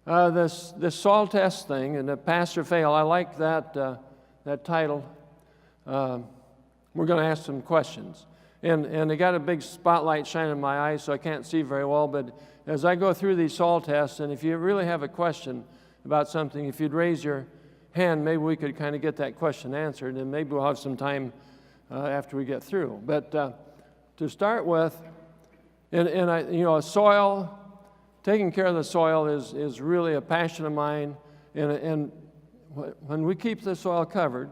This soil test thing and the pass or fail, I like that title. We're going to ask some questions. And they got a big spotlight shining in my eyes, so I can't see very well. But as I go through these soil tests, and if you really have a question about something, if you'd raise your hand, maybe we could kind of get that question answered, and maybe we'll have some time after we get through. But to start with, soil, taking care of the soil is really a passion of mine. And when we keep the soil covered,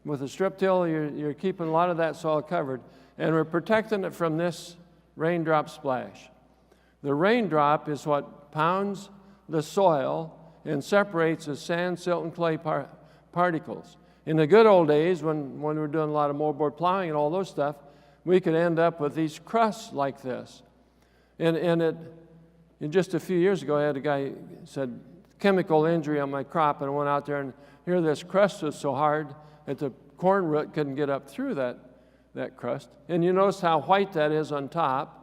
with a strip-till, you're keeping a lot of that soil covered, and we're protecting it from this raindrop splash. The raindrop is what pounds the soil and separates the sand, silt, and clay particles. In the good old days, when we were doing a lot of moldboard plowing and all those stuff, we could end up with these crusts like this. And just a few years ago, I had a guy said, chemical injury on my crop, and I went out there, and here this crust was so hard that the corn root couldn't get up through that crust. And you notice how white that is on top.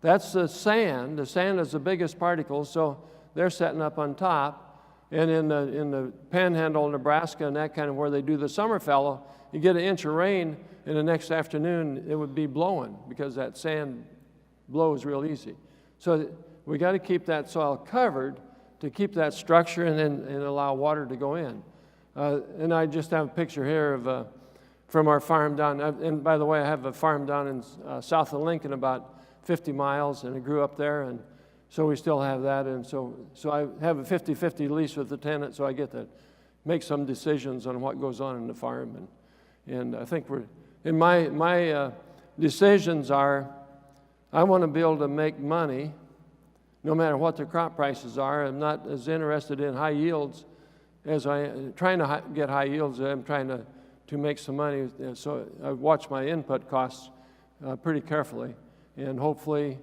That's the sand. The sand is the biggest particle, so they're setting up on top. And in the Panhandle, Nebraska, and that kind of where they do the summer fallow, you get an inch of rain, and the next afternoon it would be blowing because that sand blows real easy. So we got to keep that soil covered to keep that structure and allow water to go in. And I just have a picture here of from our farm down. And by the way, I have a farm down in south of Lincoln, about 50 miles, and I grew up there, and so we still have that. And so I have a 50-50 lease with the tenant, so I get to make some decisions on what goes on in the farm. And I think my decisions are, I want to be able to make money no matter what the crop prices are. I'm not as interested in high yields as trying to get high yields. I'm trying to make some money. So I watch my input costs pretty carefully, and hopefully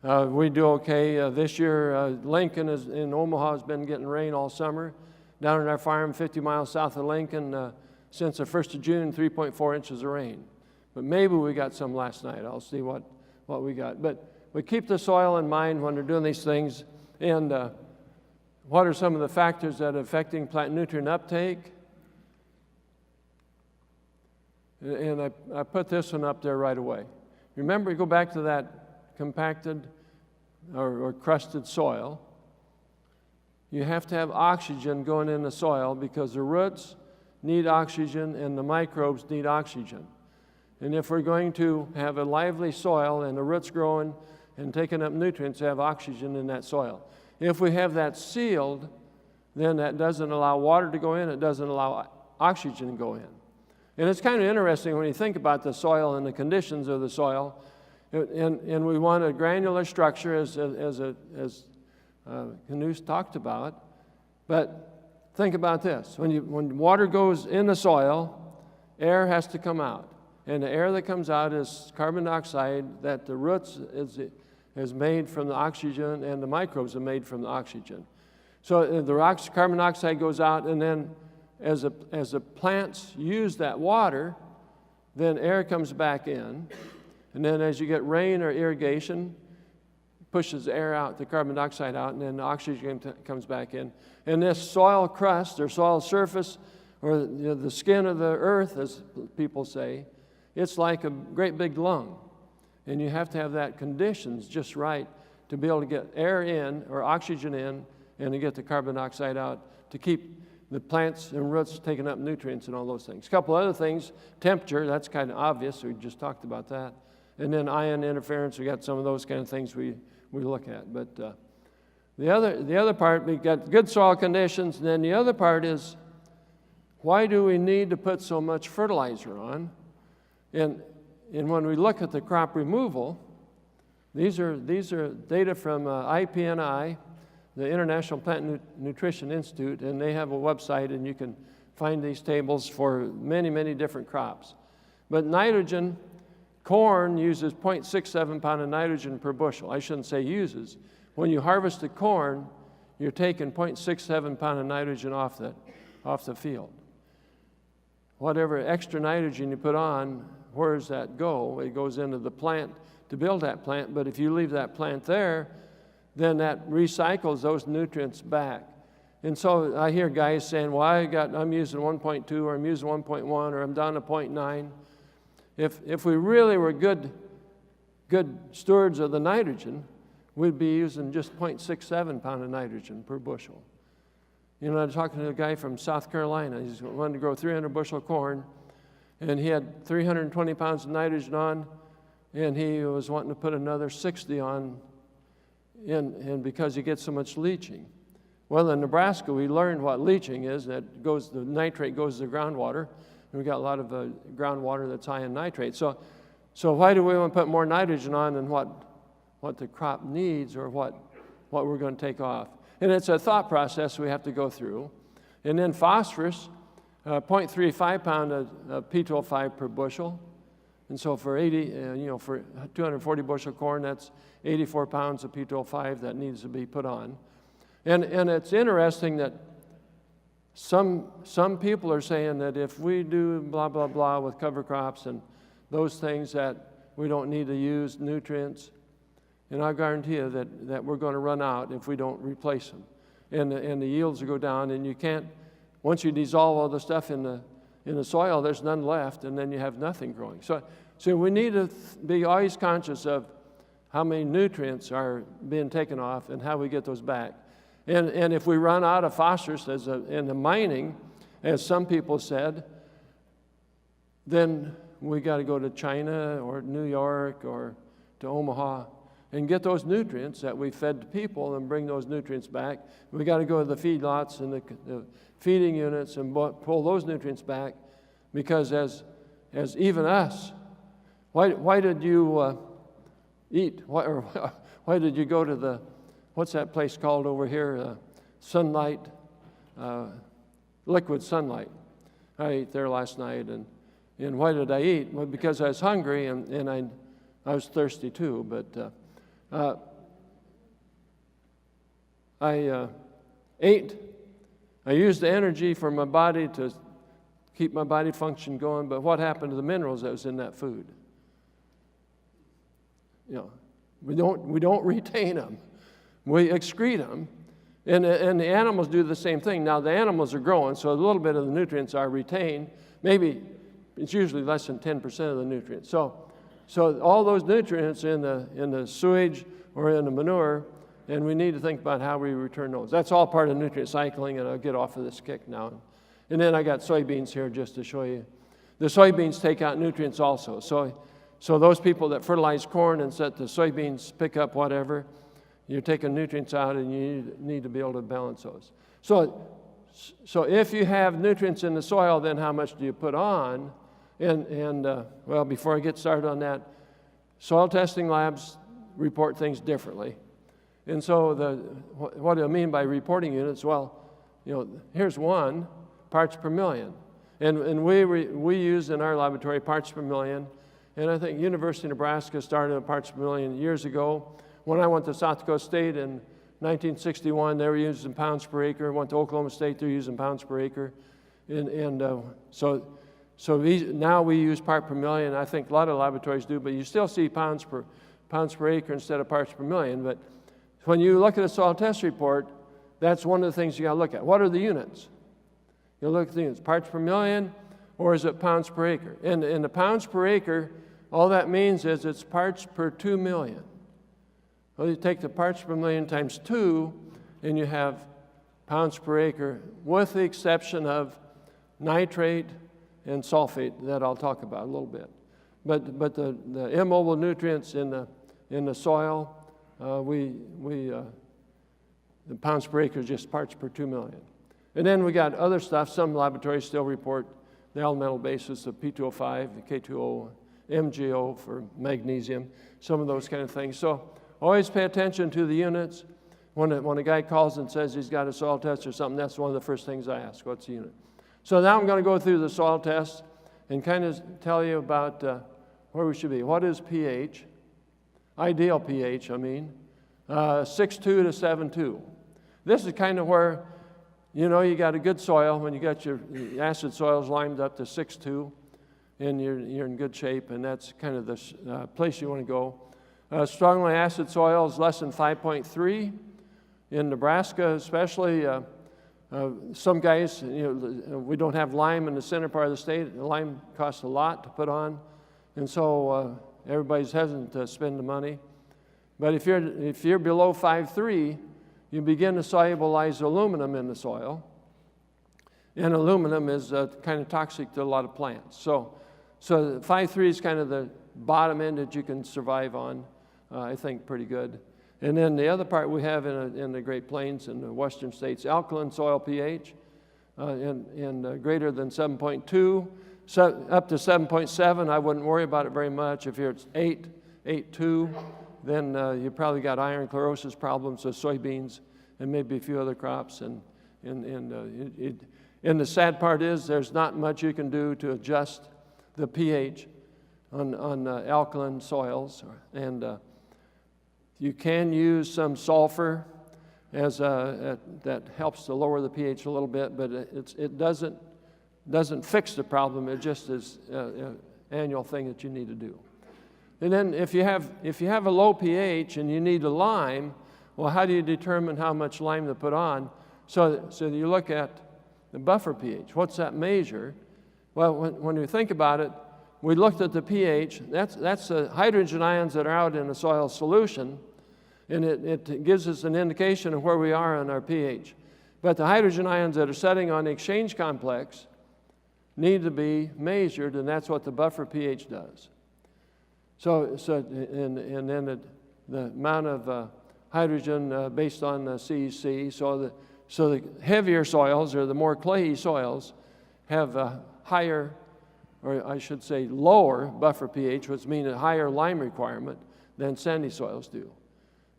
we do okay. This year, Lincoln in Omaha has been getting rain all summer. Down at our farm, 50 miles south of Lincoln, since the 1st of June, 3.4 inches of rain. But maybe we got some last night. I'll see what we got. But we keep the soil in mind when we're doing these things. And what are some of the factors that are affecting plant nutrient uptake? And I put this one up there right away. Remember, go back to that compacted or crusted soil. You have to have oxygen going in the soil because the roots need oxygen and the microbes need oxygen. And if we're going to have a lively soil and the roots growing and taking up nutrients, have oxygen in that soil. If we have that sealed, then that doesn't allow water to go in, it doesn't allow oxygen to go in. And it's kind of interesting when you think about the soil and the conditions of the soil, and we want a granular structure as Knus talked about. But think about this. When water goes in the soil, air has to come out. And the air that comes out is carbon dioxide that the roots is made from the oxygen, and the microbes are made from the oxygen. So the carbon dioxide goes out, and then as the plants use that water, then air comes back in. And then as you get rain or irrigation, pushes the air out, the carbon dioxide out, and then the oxygen comes back in. And this soil crust or soil surface, or the skin of the earth, as people say, it's like a great big lung. And you have to have that conditions just right to be able to get air in or oxygen in and to get the carbon dioxide out to keep the plants and roots taking up nutrients and all those things. A couple other things, temperature, that's kind of obvious. We just talked about that. And then ion interference, we got some of those kind of things we look at. But the other part, we got good soil conditions, and then the other part is, why do we need to put so much fertilizer on? And when we look at the crop removal, these are data from IPNI, the International Plant Nutrition Institute, and they have a website, and you can find these tables for many, many different crops. But nitrogen, corn uses 0.67 pound of nitrogen per bushel. I shouldn't say uses. When you harvest the corn, you're taking 0.67 pound of nitrogen off the field. Whatever extra nitrogen you put on, where does that go? It goes into the plant to build that plant, but if you leave that plant there, then that recycles those nutrients back. And so I hear guys saying, well, I'm using 1.2 or I'm using 1.1 or I'm down to 0.9. If we really were good stewards of the nitrogen, we'd be using just 0.67 pound of nitrogen per bushel. You know, I was talking to a guy from South Carolina. He wanted to grow 300 bushel corn, and he had 320 pounds of nitrogen on, and he was wanting to put another 60 on, and because he gets so much leaching. Well, in Nebraska, we learned what leaching is. The nitrate goes to the groundwater, and we got a lot of groundwater that's high in nitrate. So why do we want to put more nitrogen on than what the crop needs or what we're going to take off? And it's a thought process we have to go through. And then phosphorus, 0.35 pound of P12 per bushel. And so for 240 bushel corn, that's 84 pounds of P12 that needs to be put on. And it's interesting that some people are saying that if we do blah, blah, blah with cover crops and those things that we don't need to use nutrients, and I guarantee you that we're going to run out if we don't replace them. And the yields will go down, and you can't, once you dissolve all the stuff in the soil, there's none left, and then you have nothing growing. So we need to be always conscious of how many nutrients are being taken off and how we get those back. And if we run out of phosphorus in the mining, as some people said, then we got to go to China or New York or to Omaha and get those nutrients that we fed to people and bring those nutrients back. We got to go to the feedlots and the feeding units and pull those nutrients back, because as even us, why did you eat? Why did you go to what's that place called over here? Sunlight, Liquid Sunlight. I ate there last night, and why did I eat? Well, because I was hungry and I was thirsty too, but I ate. I used the energy for my body to keep my body function going, but what happened to the minerals that was in that food? You know, we don't retain them. We excrete them, and the animals do the same thing. Now the animals are growing, so a little bit of the nutrients are retained. Maybe it's usually less than 10% of the nutrients. So all those nutrients in the sewage or in the manure, and we need to think about how we return those. That's all part of nutrient cycling, and I'll get off of this kick now. And then I got soybeans here just to show you. The soybeans take out nutrients also. So those people that fertilize corn and set the soybeans pick up whatever, you're taking nutrients out, and you need to be able to balance those. So if you have nutrients in the soil, then how much do you put on? Well, before I get started on that, soil testing labs report things differently. And so what do I mean by reporting units? Well, here's one, parts per million. And we use in our laboratory parts per million. And I think University of Nebraska started at parts per million years ago. When I went to South Dakota State in 1961, they were using pounds per acre. Went to Oklahoma State, they're using pounds per acre. So now we use part per million. I think a lot of laboratories do, but you still see pounds per acre instead of parts per million. But when you look at a soil test report, that's one of the things you got to look at. What are the units? You look at the units, parts per million, or is it pounds per acre? And the pounds per acre, all that means is it's parts per 2 million. Well, you take the parts per million times 2, and you have pounds per acre, with the exception of nitrate and sulfate that I'll talk about a little bit. But the immobile nutrients in the soil, the pounds per acre is just parts per 2 million. And then we got other stuff. Some laboratories still report the elemental basis of P2O5, K2O, MgO for magnesium, some of those kind of things. So always pay attention to the units. When a guy calls and says he's got a soil test or something, that's one of the first things I ask, what's the unit? So now I'm going to go through the soil test and kind of tell you about where we should be. What is pH? Ideal pH, 6.2 to 7.2. This is kind of where, you got a good soil. When you got your acid soils lined up to 6.2, and you're in good shape, and that's kind of the place you want to go. Strongly acid soil is less than 5.3. In Nebraska especially, Some guys, we don't have lime in the center part of the state. The lime costs a lot to put on, and so everybody's hesitant to spend the money. But if you're below 5.3, you begin to solubilize aluminum in the soil, and aluminum is kind of toxic to a lot of plants. So 5.3 is kind of the bottom end that you can survive on, I think pretty good. And then the other part we have in the Great Plains and the western states, alkaline soil pH in greater than 7.2, up to 7.7, I wouldn't worry about it very much. If you're at 8.2, then you probably got iron chlorosis problems with soybeans and maybe a few other crops. And the sad part is there's not much you can do to adjust the pH on alkaline soils. And you can use some sulfur as that helps to lower the pH a little bit, but it doesn't fix the problem. It just is an annual thing that you need to do. And then if you have a low pH and you need a lime, well, how do you determine how much lime to put on? So you look at the buffer pH. What's that measure? Well, when you think about it, we looked at the pH. That's the hydrogen ions that are out in the soil solution, and it gives us an indication of where we are on our pH. But the hydrogen ions that are setting on the exchange complex need to be measured, and that's what the buffer pH does. And then the amount of hydrogen based on the CEC. So the heavier soils, or the more clayey soils, have a higher, or I should say lower buffer pH, which means a higher lime requirement than sandy soils do.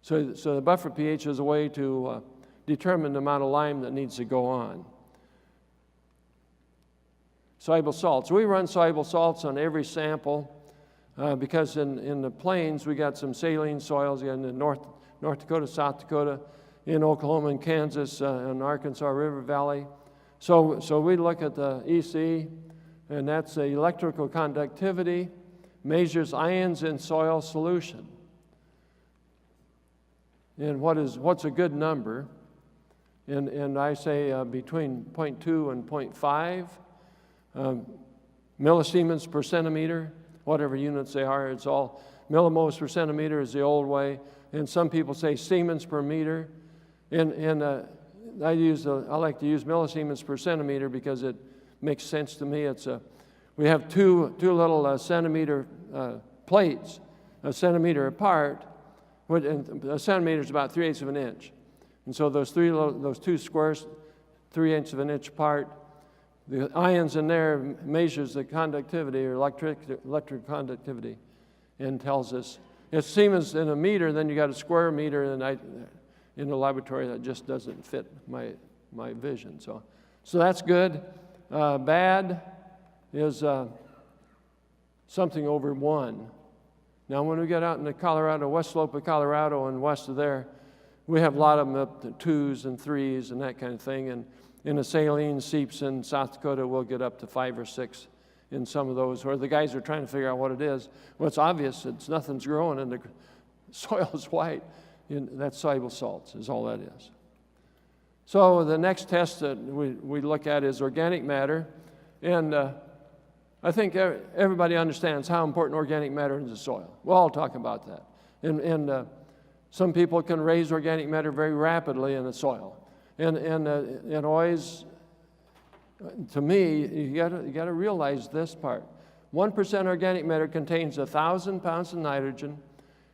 So the buffer pH is a way to determine the amount of lime that needs to go on. Soluble salts. We run soluble salts on every sample because in the plains we got some saline soils in the North Dakota, South Dakota, in Oklahoma and Kansas and Arkansas River Valley. So we look at the EC, and that's the electrical conductivity, measures ions in soil solution. And what's a good number? And I say between 0.2 and 0.5 millisiemens per centimeter, whatever units they are. It's all millimoles per centimeter is the old way, and some people say Siemens per meter. And I like to use millisiemens per centimeter because it makes sense to me. We have two little centimeter plates, a centimeter apart, and a centimeter is about 3/8 of an inch. And so those two squares, 3/8 of an inch apart, the ions in there measures the conductivity or electric conductivity, and tells us if Siemens in a meter, then you got a square meter, and in the laboratory that just doesn't fit my vision. So that's good. Bad is something over 1. Now, when we get out in the Colorado, west slope of Colorado and west of there, we have a lot of them up to 2s and 3s and that kind of thing. And in the saline seeps in South Dakota, we'll get up to 5 or 6 in some of those, where the guys are trying to figure out what it is. Well, it's obvious. Nothing's growing, and the soil is white. That's soluble salts is all that is. So the next test that we look at is organic matter. And I think everybody understands how important organic matter is in the soil. We'll all talk about that. And some people can raise organic matter very rapidly in the soil. And always, to me, you got to realize this part. 1% organic matter contains 1,000 pounds of nitrogen,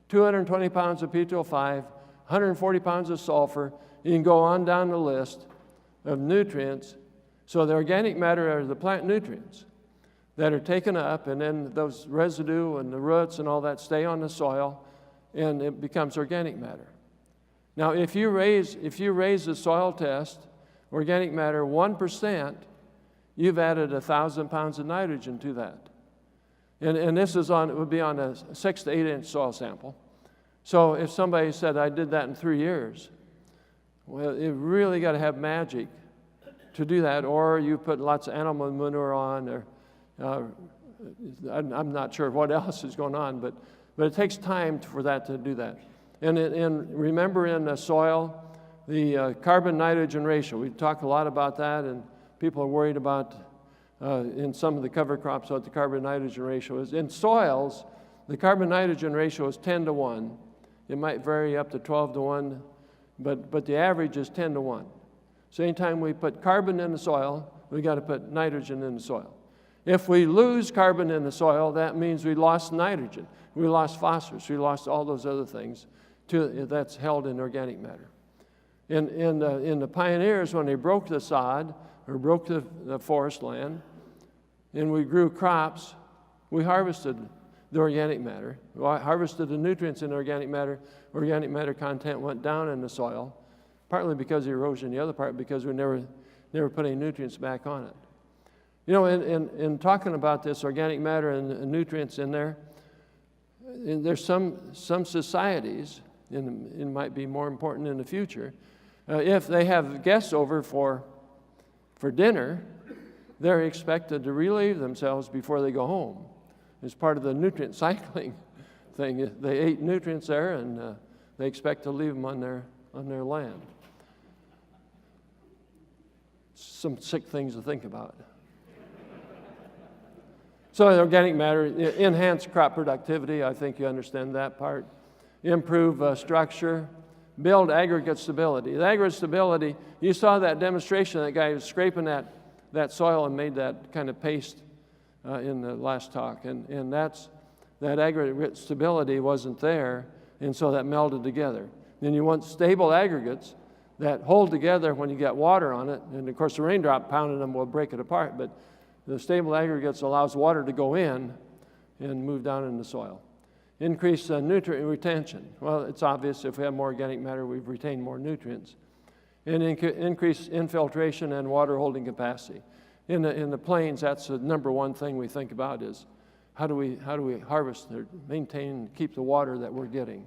220 pounds of P2O5, 140 pounds of sulfur. You can go on down the list of nutrients. So the organic matter are the plant nutrients that are taken up, and then those residue and the roots and all that stay on the soil, and it becomes organic matter. Now, if you raise the soil test, organic matter 1%, you've added 1,000 pounds of nitrogen to that. And this would be on a 6 to 8 inch soil sample. So if somebody said, I did that in 3 years, well, you really got to have magic to do that, or you put lots of animal manure on, or I'm not sure what else is going on, but it takes time for that to do that. And remember, in the soil, the carbon-nitrogen ratio. We talk a lot about that, and people are worried about, in some of the cover crops, what the carbon-nitrogen ratio is. In soils, the carbon-nitrogen ratio is 10 to 1. It might vary up to 12 to 1, but the average is 10 to 1. So anytime we put carbon in the soil, we got to put nitrogen in the soil. If we lose carbon in the soil, that means we lost nitrogen. We lost phosphorus. We lost all those other things that's held in organic matter. In the pioneers, when they broke the sod or broke the forest land, and we grew crops, we harvested the organic matter. We harvested the nutrients in organic matter. Organic matter content went down in the soil, partly because of erosion, the other part because we never put any nutrients back on it. You know, in talking about this organic matter and nutrients in there, there's some societies, and it might be more important in the future, if they have guests over for dinner, they're expected to relieve themselves before they go home. It's part of the nutrient cycling thing. They ate nutrients there, and they expect to leave them on their land. Some sick things to think about. So organic matter, enhance crop productivity. I think you understand that part. Improve structure. Build aggregate stability. The aggregate stability, you saw that demonstration, that guy was scraping that soil and made that kind of paste in the last talk. And that aggregate stability wasn't there, and so that melded together. Then you want stable aggregates that hold together when you get water on it. And of course, the raindrop pounding them will break it apart, but the stable aggregates allows water to go in and move down in the soil. Increase nutrient retention. Well, it's obvious if we have more organic matter, we've retained more nutrients. And increase infiltration and water holding capacity. In the plains, that's the number one thing we think about is how do we harvest, maintain, keep the water that we're getting.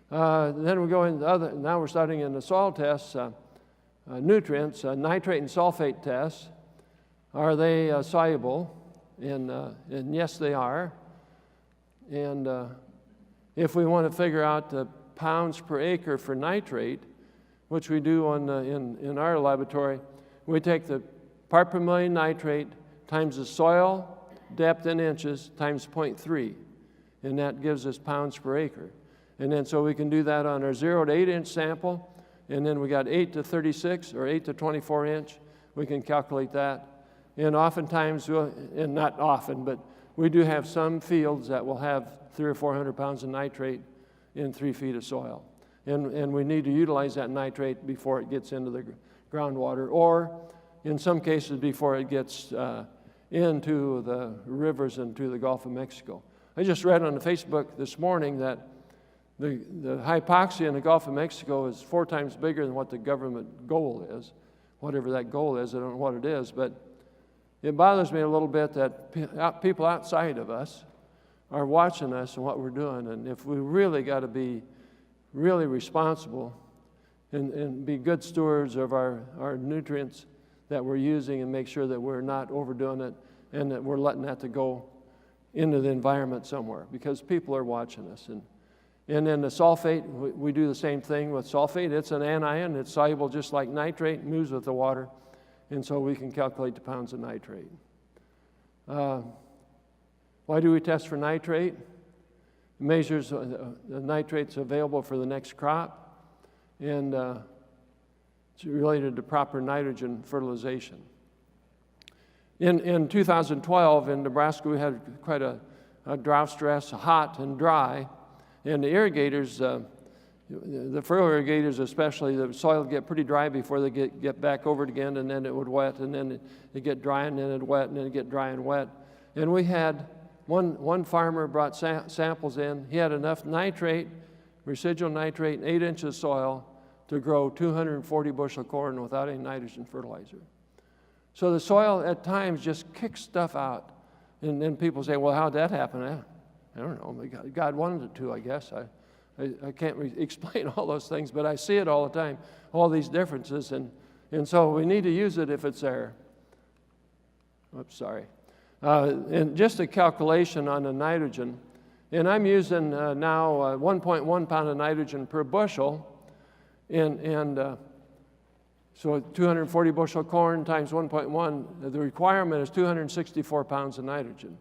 Then we go into now we're starting in the soil tests, nutrients, nitrate and sulfate tests. Are they soluble? And yes, they are. And if we want to figure out the pounds per acre for nitrate, which we do in our laboratory, we take the part per million nitrate times the soil depth in inches times 0.3, and that gives us pounds per acre. And then so we can do that on our 0 to 8 inch sample, and then we got 8 to 36 or 8 to 24 inch. We can calculate that. And oftentimes, and not often, but we do have some fields that will have 300 or 400 pounds of nitrate in 3 feet of soil. And we need to utilize that nitrate before it gets into the groundwater, or in some cases before it gets into the rivers and to the Gulf of Mexico. I just read on the Facebook this morning that the hypoxia in the Gulf of Mexico is 4 times bigger than what the government goal is. Whatever that goal is, I don't know what it is, but it bothers me a little bit that people outside of us are watching us and what we're doing. And if we really got to be really responsible and be good stewards of our nutrients that we're using and make sure that we're not overdoing it and that we're letting that to go into the environment somewhere, because people are watching us. And then the sulfate, we do the same thing with sulfate. It's an anion. It's soluble just like nitrate, moves with the water. And so we can calculate the pounds of nitrate. Why do we test for nitrate? It measures the nitrates available for the next crop, and it's related to proper nitrogen fertilization. In 2012 in Nebraska, we had quite a drought stress, hot and dry, and the irrigators, the furrow irrigators especially, the soil would get pretty dry before they get back over it again, and then it would wet, and then it'd get dry, and then it'd wet, and then it'd get dry and wet. And we had one farmer brought samples in. He had enough nitrate, residual nitrate, in 8 inches of soil to grow 240 bushel corn without any nitrogen fertilizer. So the soil at times just kicks stuff out. And then people say, well, how'd that happen? I don't know. God wanted it to, I guess. I can't explain all those things, but I see it all the time, all these differences. And so we need to use it if it's there. Oops, sorry. And just a calculation on the nitrogen. And I'm using now 1.1 pound of nitrogen per bushel. So 240 bushel corn times 1.1, the requirement is 264 pounds of nitrogen.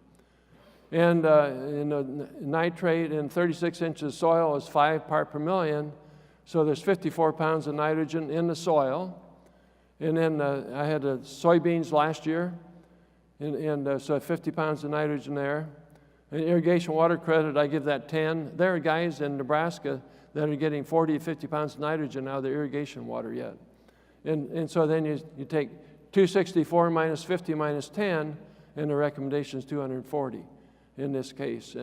And in the nitrate in 36 inches soil is 5 part per million, so there's 54 pounds of nitrogen in the soil. And then I had soybeans last year, so 50 pounds of nitrogen there. And irrigation water credit, I give that 10. There are guys in Nebraska that are getting 40 to 50 pounds of nitrogen out of their irrigation water yet. And so then you take 264 minus 50 minus 10, and the recommendation is 240 in this case.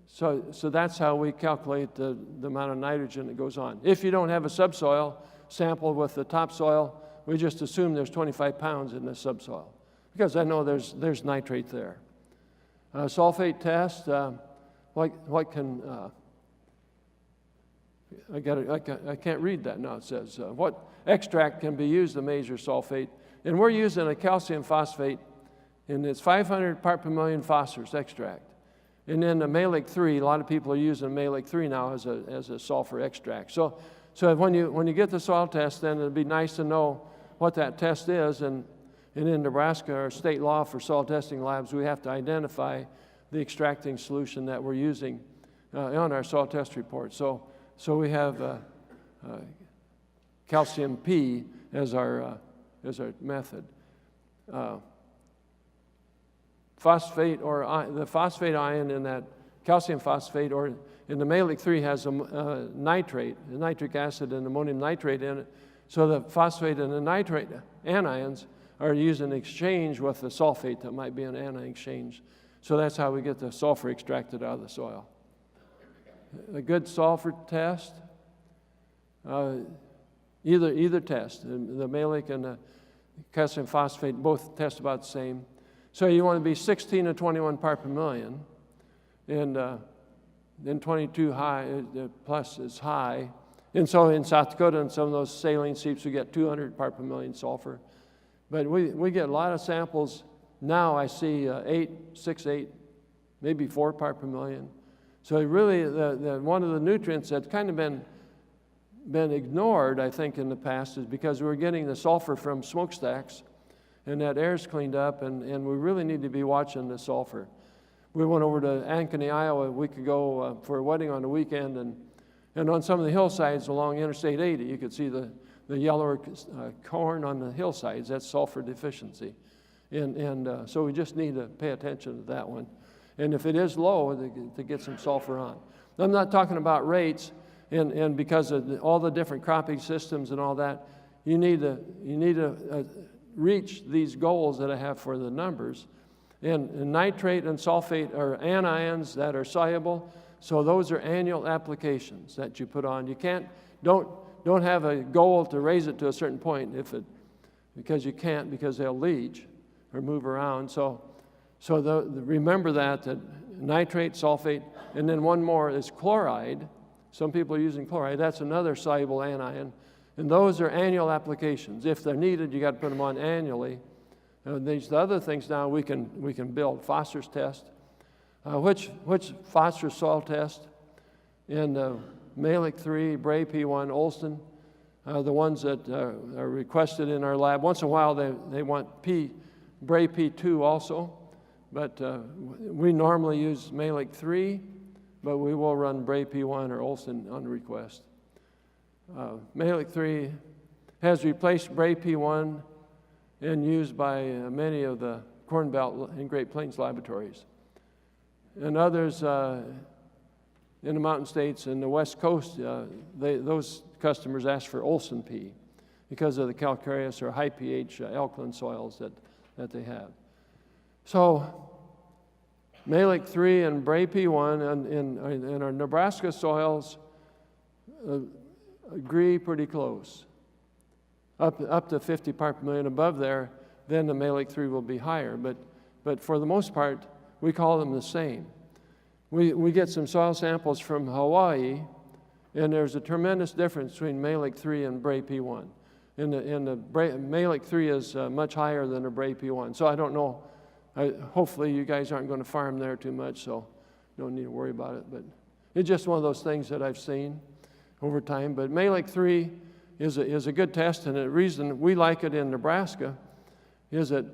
So that's how we calculate the amount of nitrogen that goes on. If you don't have a subsoil sample with the topsoil, we just assume there's 25 pounds in the subsoil, because I know there's nitrate there. Sulfate test, what can, I can't read that now. It says, what extract can be used to measure sulfate? And we're using a calcium phosphate, and it's 500 part per million phosphorus extract. And then the Malic 3, a lot of people are using Malic 3 now as a sulfur extract. So when you get the soil test, then it'd be nice to know what that test is. And in Nebraska, our state law for soil testing labs, we have to identify the extracting solution that we're using on our soil test report. So we have calcium P as our method. Phosphate, or the phosphate ion in that calcium phosphate, or in the Malic 3 has a nitrate, nitric acid and ammonium nitrate in it. So the phosphate and the nitrate anions are used in exchange with the sulfate that might be an anion exchange. So that's how we get the sulfur extracted out of the soil. A good sulfur test, either test, the Malic and the calcium phosphate both test about the same. So you want to be 16 to 21 part per million, and then 22 high, plus is high. And so in South Dakota, in some of those saline seeps, we get 200 part per million sulfur. But we get a lot of samples. Now I see 6, 8, maybe 4 part per million. So really, one of the nutrients that's kind of been ignored, I think, in the past is because we're getting the sulfur from smokestacks, and that air's cleaned up, and we really need to be watching the sulfur. We went over to Ankeny, Iowa a week ago for a wedding on the weekend, and on some of the hillsides along Interstate 80, you could see the yellower corn on the hillsides. That's sulfur deficiency. And so we just need to pay attention to that one. And if it is low, to get some sulfur on. I'm not talking about rates, and because of all the different cropping systems and all that, you need to reach these goals that I have for the numbers. And nitrate and sulfate are anions that are soluble, so those are annual applications that you put on. You don't have a goal to raise it to a certain point because you can't, because they'll leach or move around. So remember that nitrate, sulfate, and then one more is chloride. Some people are using chloride. That's another soluble anion. And those are annual applications. If they're needed, you got to put them on annually. These other things now we can build. Phosphorus test. Which phosphorus soil test? In Malic 3, Bray P1, Olson, the ones that are requested in our lab. Once in a while they want Bray P2 also, but we normally use Malic 3, but we will run Bray P1 or Olson on request. Malic 3 has replaced Bray P1 and used by many of the Corn Belt and Great Plains laboratories. And others in the mountain states and the West Coast, those customers ask for Olson P because of the calcareous or high pH alkaline soils that they have. So Malic 3 and Bray P1 in our Nebraska soils agree pretty close. Up to 50 part per million above there, then the Malic 3 will be higher. But for the most part, we call them the same. We get some soil samples from Hawaii, and there's a tremendous difference between Malic 3 and Bray P1. And the Malic 3 is much higher than the Bray P1. So I don't know. Hopefully you guys aren't going to farm there too much, so you don't need to worry about it. But it's just one of those things that I've seen. over time. But Mehlich 3 is a good test, and the reason we like it in Nebraska is that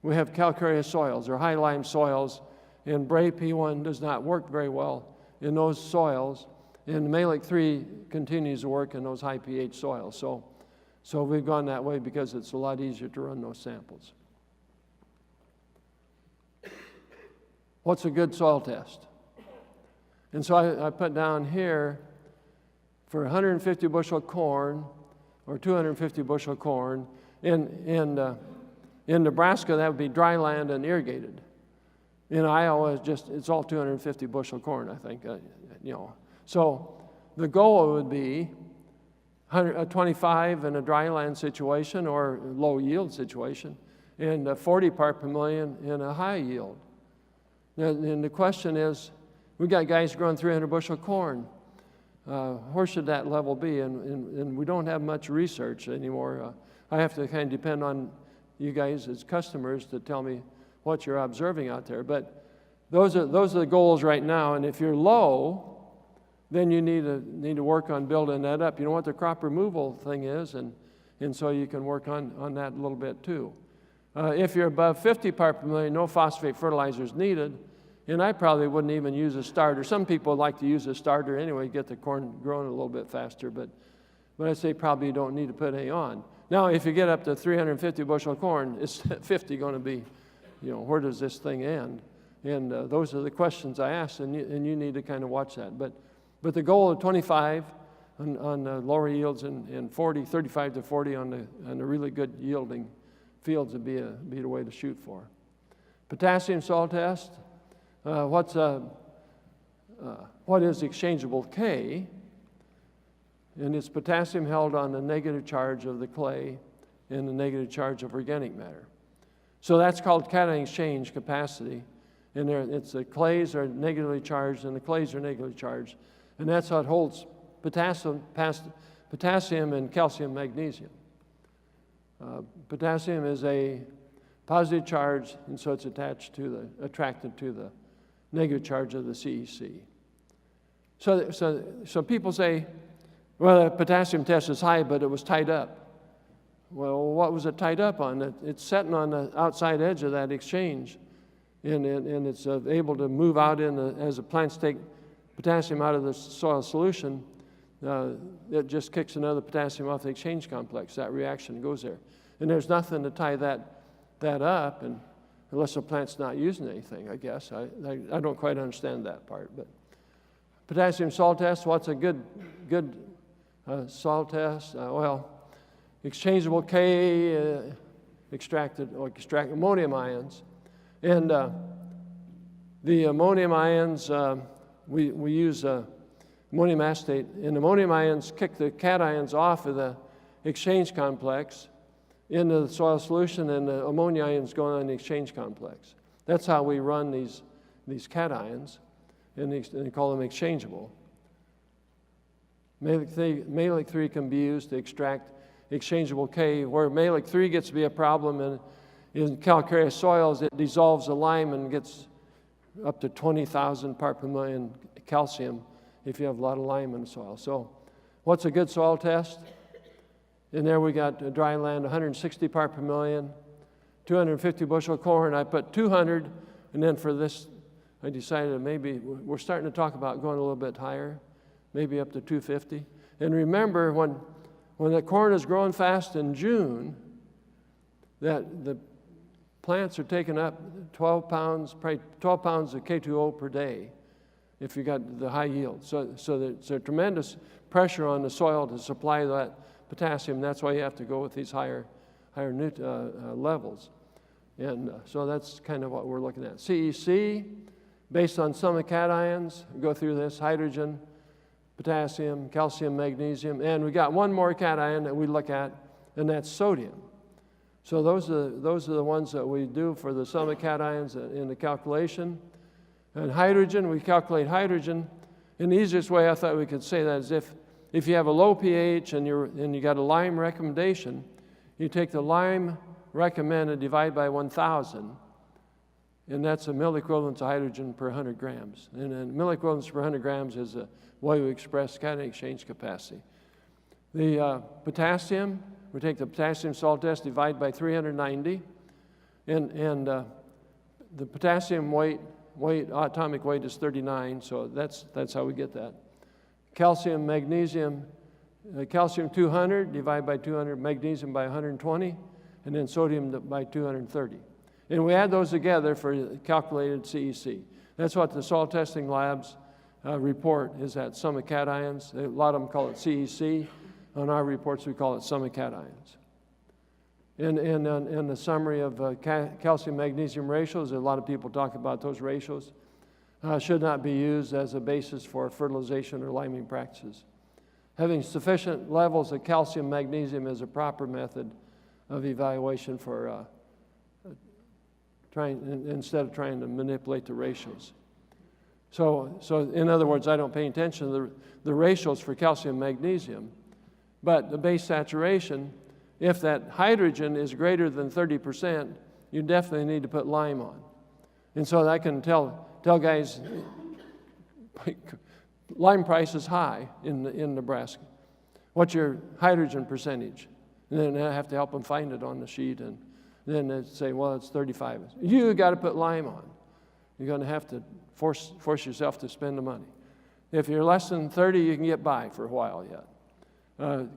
we have calcareous soils, or high lime soils, and Bray P1 does not work very well in those soils, and Mehlich 3 continues to work in those high pH soils. So we've gone that way because it's a lot easier to run those samples. What's a good soil test? And so I put down here for 150 bushel corn or 250 bushel corn. In Nebraska, that would be dry land and irrigated. In Iowa, it's all 250 bushel corn, I think. So the goal would be 25 in a dry land situation or low yield situation, and 40 part per million in a high yield. And the question is, we got guys growing 300 bushel corn. Where should that level be? And we don't have much research anymore. I have to kind of depend on you guys as customers to tell me what you're observing out there. But those are the goals right now. And if you're low, then you need to work on building that up. You know what the crop removal thing is, and so you can work on that a little bit too. If you're above 50 part per million, no phosphate fertilizer is needed, and I probably wouldn't even use a starter. Some people like to use a starter anyway, get the corn growing a little bit faster, but I say probably you don't need to put any on. Now, if you get up to 350 bushel corn, is 50 going to be, where does this thing end? And those are the questions I ask, and you need to kind of watch that. But the goal of 25 on lower yields and 35 to 40 on the really good yielding fields would be the way to shoot for. Potassium soil test. What is exchangeable K? And it's potassium held on the negative charge of the clay and the negative charge of organic matter. So that's called cation exchange capacity. And the clays are negatively charged and the clays are negatively charged. And that's how it holds potassium and calcium magnesium. Potassium is a positive charge, and so it's attracted to the negative charge of the CEC. So people say, well, the potassium test is high, but it was tied up. Well, what was it tied up on? It's sitting on the outside edge of that exchange, and it's able to move out as the plants take potassium out of the soil solution. It just kicks another potassium off the exchange complex. That reaction goes there. And there's nothing to tie that up, and unless the plant's not using anything, I guess. I don't quite understand that part. But potassium salt test, what's a good salt test? Well, exchangeable K, extract ammonium ions. And the ammonium ions, we use ammonium acetate, and ammonium ions kick the cations off of the exchange complex into the soil solution, and the ammonia ions go on the exchange complex. That's how we run these cations, and they call them exchangeable. Mehlich 3 can be used to extract exchangeable K. Where Mehlich 3 gets to be a problem in calcareous soils, it dissolves the lime and gets up to 20,000 part per million calcium if you have a lot of lime in the soil. So what's a good soil test? In there we got dry land, 160 part per million, 250 bushel corn. I put 200, and then for this, I decided maybe we're starting to talk about going a little bit higher, maybe up to 250. And remember, when the corn is growing fast in June, that the plants are taking up 12 pounds, probably 12 pounds of K2O per day if you got the high yield. So there's a tremendous pressure on the soil to supply that potassium. That's why you have to go with these higher levels. And so that's kind of what we're looking at. CEC, based on some of the cations, go through this: hydrogen, potassium, calcium, magnesium, and we got one more cation that we look at, and that's sodium. So those are the ones that we do for the sum of cations in the calculation. And hydrogen, we calculate hydrogen. And the easiest way I thought we could say that is if you have a low pH and you got a lime recommendation, you take the lime recommended, divide by 1,000, and that's a milliequivalent of hydrogen per 100 grams. And then milliequivalents per 100 grams is the way we express cation exchange capacity. The potassium, we take the potassium salt test, divide by 390, and the potassium atomic weight is 39, so that's how we get that. Calcium, magnesium, calcium 200, divide by 200, magnesium by 120, and then sodium by 230. And we add those together for calculated CEC. That's what the soil testing labs report, is that sum of cations. A lot of them call it CEC. On our reports, we call it sum of cations. In the summary of calcium-magnesium ratios, a lot of people talk about those ratios, should not be used as a basis for fertilization or liming practices. Having sufficient levels of calcium-magnesium is a proper method of evaluation for instead of trying to manipulate the ratios. So in other words, I don't pay attention to the ratios for calcium-magnesium, but the base saturation, if that hydrogen is greater than 30%, you definitely need to put lime on. And so I can tell guys, lime price is high in Nebraska. What's your hydrogen percentage? And then I have to help them find it on the sheet, and then they say, well, it's 35. You got to put lime on. You're going to have to force yourself to spend the money. If you're less than 30, you can get by for a while yet.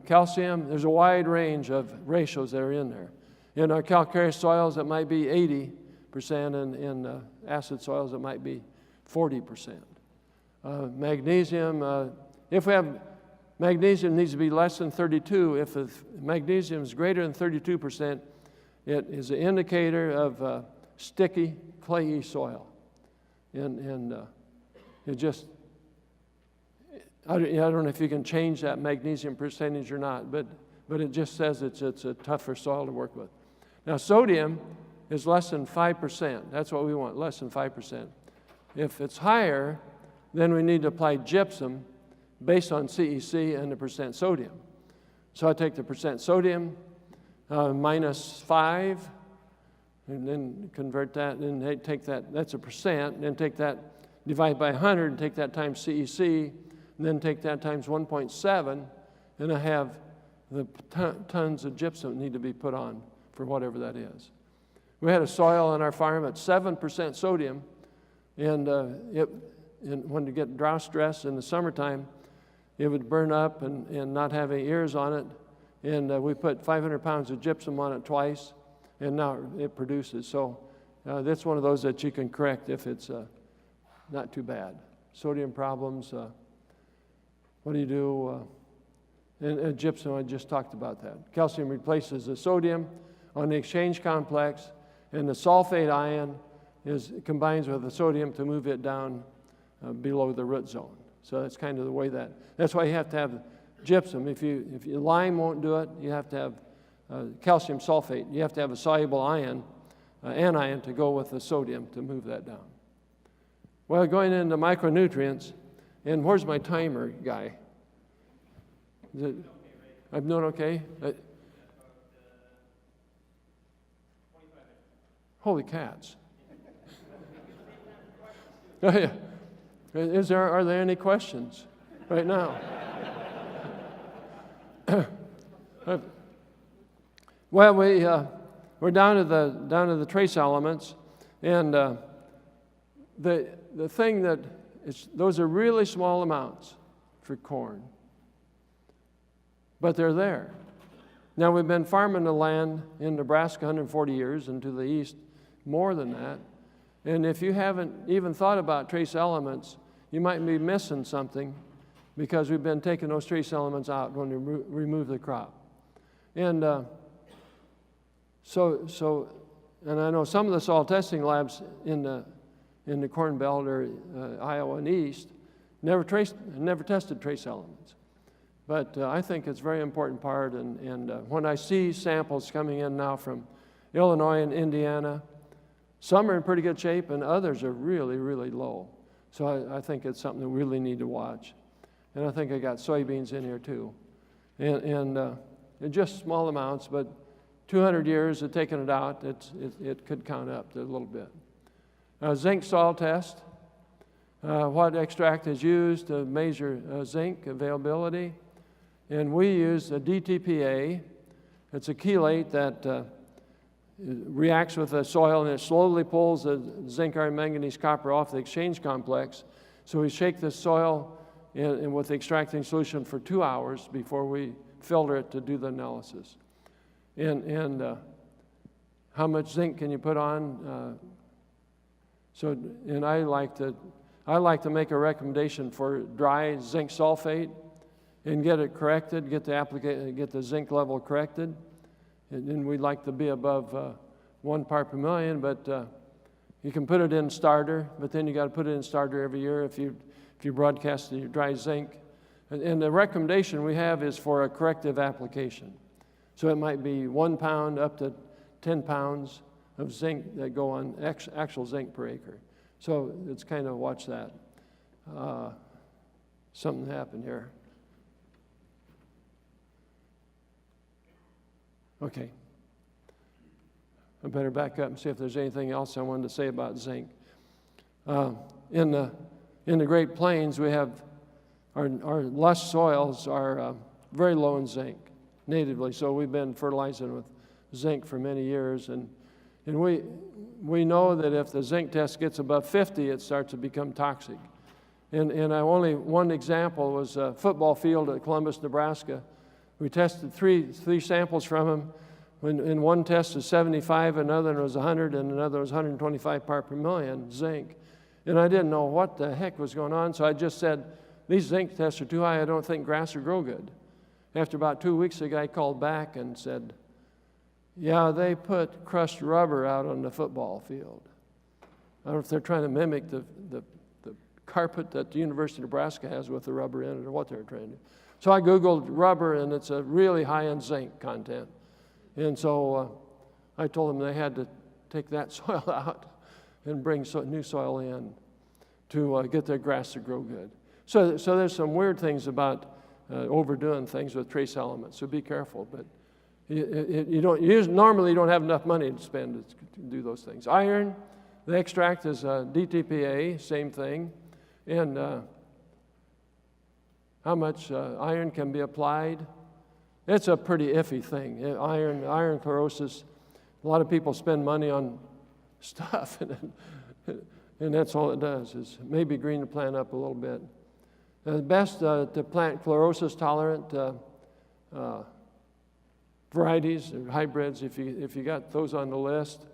Calcium, there's a wide range of ratios that are in there. In our calcareous soils, it might be 80%, and in acid soils, it might be 40%. Magnesium, if we have magnesium needs to be less than 32. If the magnesium is greater than 32%, it is an indicator of sticky, clayey soil. And it just, I don't know if you can change that magnesium percentage or not, but it just says it's a tougher soil to work with. Now, sodium is less than 5%. That's what we want, less than 5%. If it's higher, then we need to apply gypsum based on CEC and the percent sodium. So I take the percent sodium minus 5, and then convert that, and they take that, that's a percent, and then take that, divide by 100, and take that times CEC, and then take that times 1.7, and I have the tons of gypsum that need to be put on for whatever that is. We had a soil on our farm at 7% sodium, and when you get drought stress in the summertime, it would burn up and not have any ears on it, and we put 500 pounds of gypsum on it twice, and now it produces. So that's one of those that you can correct if it's not too bad. Sodium problems, what do you do? And gypsum, I just talked about that. Calcium replaces the sodium on the exchange complex, and the sulfate ion combines with the sodium to move it down below the root zone. So that's kind of the way that's why you have to have gypsum. If lime won't do it, you have to have calcium sulfate. You have to have a soluble ion, anion, to go with the sodium to move that down. Well, going into micronutrients, and where's my timer guy? I'm doing okay? Holy cats. Oh, yeah. Are there any questions right now? Well, we're down to the trace elements, and the thing that those are really small amounts for corn, but they're there. Now, we've been farming the land in Nebraska 140 years, and to the east more than that. And if you haven't even thought about trace elements, you might be missing something, because we've been taking those trace elements out when we remove the crop. And and I know some of the soil testing labs in the Corn Belt or Iowa and East never tested trace elements. But I think it's a very important part, and when I see samples coming in now from Illinois and Indiana, some are in pretty good shape and others are really, really low. So I think it's something that we really need to watch. And I think I got soybeans in here too. And just small amounts, but 200 years of taking it out, it could count up a little bit. Zinc soil test. What extract is used to measure zinc availability. And we use a DTPA. It's a chelate that reacts with the soil, and it slowly pulls the zinc, iron, manganese, copper off the exchange complex. So we shake the soil with the extracting solution for 2 hours before we filter it to do the analysis. And how much zinc can you put on? And I like to make a recommendation for dry zinc sulfate and get it corrected, get the zinc level corrected. And then we'd like to be above 1 part per million, but you can put it in starter, but then you got to put it in starter every year if you broadcast your dry zinc. And the recommendation we have is for a corrective application. So it might be 1 pound up to 10 pounds of zinc that go on actual zinc per acre. So it's kind of watch that. Something happened here. Okay. I better back up and see if there's anything else I wanted to say about zinc. In the Great Plains, we have our lush soils are very low in zinc natively, so we've been fertilizing with zinc for many years, and we know that if the zinc test gets above 50, it starts to become toxic. And only one example was a football field at Columbus, Nebraska. We tested three samples from them. In one test was 75, another was 100, and another was 125 part per million zinc. And I didn't know what the heck was going on, so I just said, these zinc tests are too high, I don't think grass will grow good. After about 2 weeks, the guy called back and said, yeah, they put crushed rubber out on the football field. I don't know if they're trying to mimic the carpet that the University of Nebraska has with the rubber in it or what they're trying to do. So I Googled rubber, and it's a really high in zinc content. And so I told them they had to take that soil out and bring new soil in to get their grass to grow good. So there's some weird things about overdoing things with trace elements, so be careful. But normally you don't have enough money to spend to do those things. Iron, the extract is DTPA, same thing. And how much iron can be applied? It's a pretty iffy thing. Iron chlorosis, a lot of people spend money on stuff, and that's all it does, is maybe green the plant up a little bit. The best to plant chlorosis-tolerant varieties or hybrids, if you got those on the list.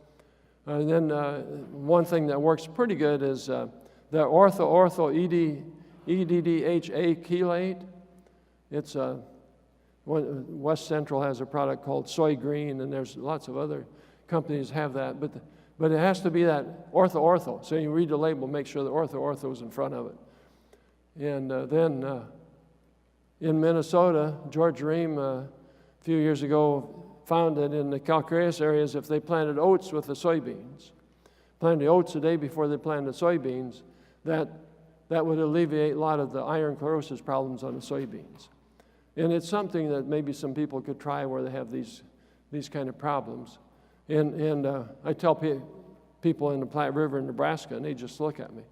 And then one thing that works pretty good is the ortho-EDDHA chelate. It's West Central has a product called Soy Green, and there's lots of other companies have that. But it has to be that ortho-ortho. So you read the label, make sure the ortho-ortho is in front of it. And then in Minnesota, George Ream a few years ago found that in the calcareous areas, if they planted oats with the soybeans, planted the oats a day before they planted the soybeans, that would alleviate a lot of the iron chlorosis problems on the soybeans. And it's something that maybe some people could try where they have these kind of problems. And I tell people in the Platte River in Nebraska, and they just look at me.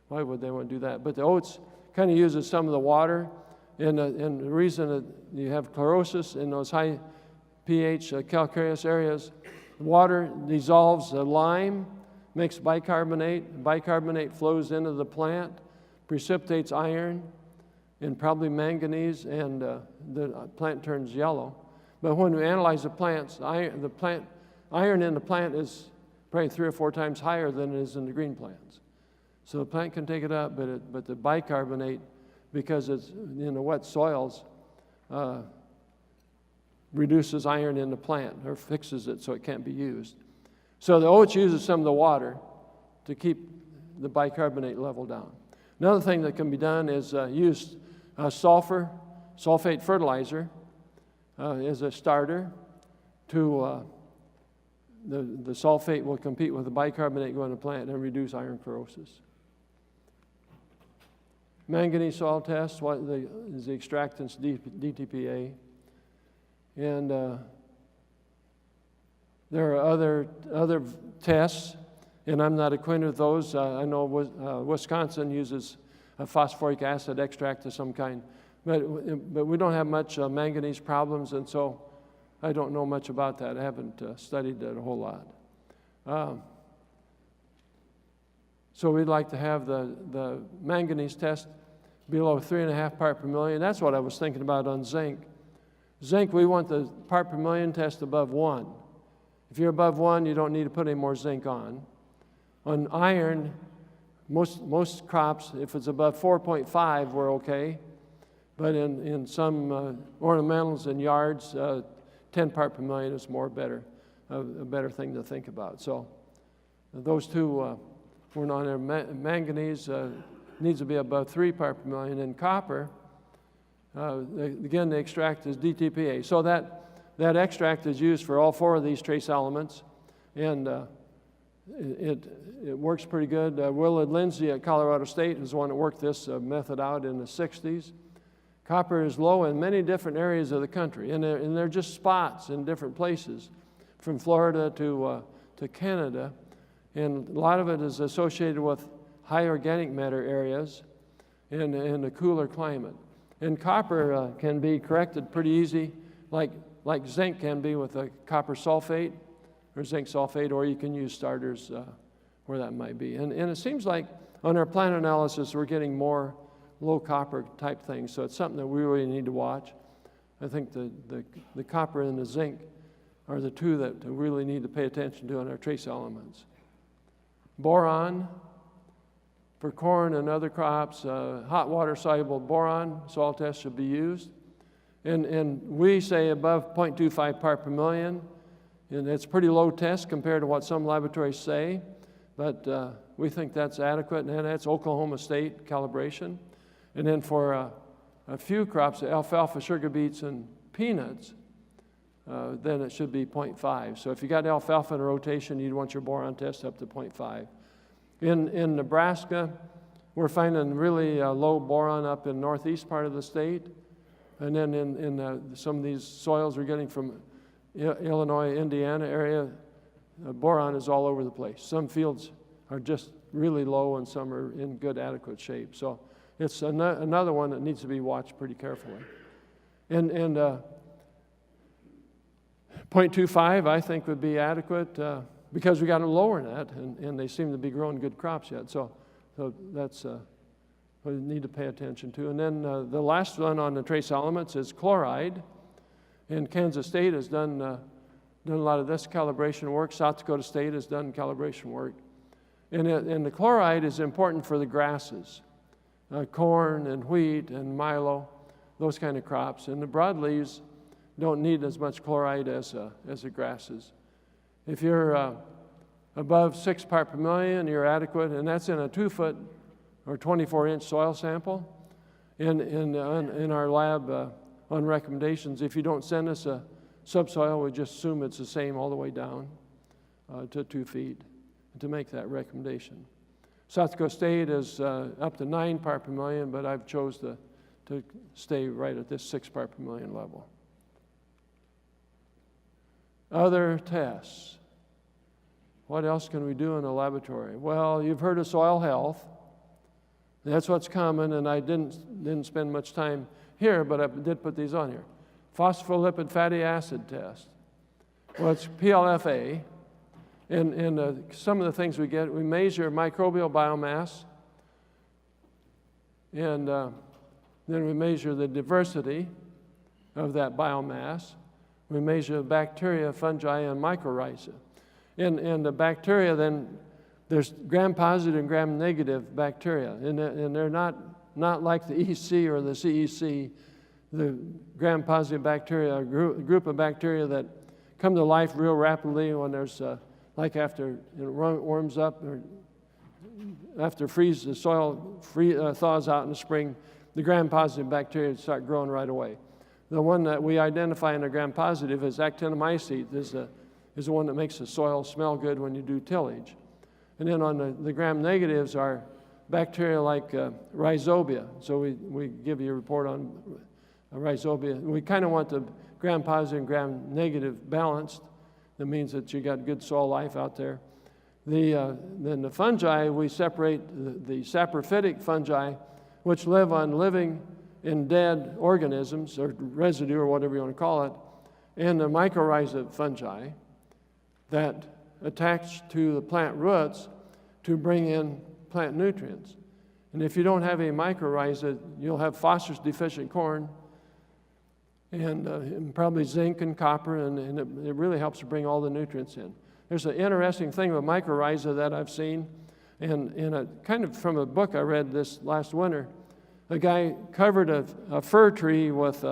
Why would they want to do that? But the oats kind of uses some of the water, and the reason that you have chlorosis in those high pH calcareous areas, water dissolves the lime, makes bicarbonate. Bicarbonate flows into the plant, precipitates iron, and probably manganese, and the plant turns yellow. But when we analyze the plants, iron in the plant is probably 3 or 4 times higher than it is in the green plants. So the plant can take it up, but the bicarbonate, because it's in the wet soils, reduces iron in the plant or fixes it so it can't be used. So the oats uses some of the water to keep the bicarbonate level down. Another thing that can be done is use sulfate fertilizer as a starter to the sulfate will compete with the bicarbonate going to the plant and reduce iron chlorosis. Manganese soil test is the extractants DTPA. And there are other tests. and I'm not acquainted with those. I know Wisconsin uses a phosphoric acid extract of some kind, but we don't have much manganese problems, and so I don't know much about that. I haven't studied that a whole lot. So we'd like to have the manganese test below 3.5 part per million. That's what I was thinking about on zinc. Zinc, we want the part per million test above 1. If you're above 1, you don't need to put any more zinc on. On iron, most crops, if it's above 4.5, we're okay. But in some ornamentals and yards, 10 part per million is a better thing to think about. So those two we're on there. Manganese needs to be above 3 part per million. And copper, again, the extract is DTPA. So that extract is used for all 4 of these trace elements, and it works pretty good. Willard Lindsay at Colorado State is the one that worked this method out in the 60s. Copper is low in many different areas of the country, and they're just spots in different places, from Florida to Canada, and a lot of it is associated with high organic matter areas in a cooler climate. And copper can be corrected pretty easy, like zinc can be with a copper sulfate or zinc sulfate, or you can use starters where that might be. And it seems like on our plant analysis, we're getting more low copper type things, so it's something that we really need to watch. I think the copper and the zinc are the two that we really need to pay attention to in our trace elements. Boron, for corn and other crops, hot water soluble boron soil test should be used. And we say above 0.25 part per million, and it's pretty low test compared to what some laboratories say, but we think that's adequate, and that's Oklahoma State calibration. And then for a few crops, alfalfa, sugar beets, and peanuts, then it should be 0.5. So if you got alfalfa in a rotation, you'd want your boron test up to 0.5. In Nebraska, we're finding really low boron up in northeast part of the state. And then in some of these soils we're getting from Illinois, Indiana area, boron is all over the place. Some fields are just really low and some are in good, adequate shape. So it's another one that needs to be watched pretty carefully. And 0.25, I think, would be adequate because we got them lower than that, and they seem to be growing good crops yet. So that's what we need to pay attention to. And then the last one on the trace elements is chloride. And Kansas State has done a lot of this calibration work. South Dakota State has done calibration work. And the chloride is important for the grasses, corn and wheat and milo, those kind of crops. And the broadleaves don't need as much chloride as the grasses. If you're above 6 part per million, you're adequate, and that's in a 2-foot or 24-inch soil sample. In our lab, on recommendations, if you don't send us a subsoil, we just assume it's the same all the way down to 2 feet to make that recommendation. South Dakota State is up to 9 part per million, but I've chose to stay right at this 6 part per million level. Other tests. What else can we do in the laboratory? Well, you've heard of soil health. That's what's common, and I didn't spend much time here, but I did put these on here. Phospholipid fatty acid test. Well, it's PLFA, and some of the things we get, we measure microbial biomass, and then we measure the diversity of that biomass. We measure bacteria, fungi, and mycorrhiza. And the bacteria, then, there's gram-positive and gram-negative bacteria, and they're not like the EC or the CEC. The gram-positive bacteria are a group of bacteria that come to life real rapidly when there's, like after it warms up, or after the soil thaws out in the spring, the gram-positive bacteria start growing right away. The one that we identify in the gram-positive is actinomycete, is the one that makes the soil smell good when you do tillage. And then on the gram-negatives are bacteria like rhizobia. So we give you a report on rhizobia. We kind of want the gram-positive and gram-negative balanced. That means that you got good soil life out there. Then the fungi, we separate the saprophytic fungi, which live on living and dead organisms, or residue, or whatever you want to call it, and the mycorrhiza fungi that attach to the plant roots to bring in plant nutrients. And if you don't have any mycorrhiza, you'll have phosphorus-deficient corn, and probably zinc and copper, and it really helps to bring all the nutrients in. There's an interesting thing with mycorrhiza that I've seen, and kind of from a book I read this last winter. A guy covered a fir tree with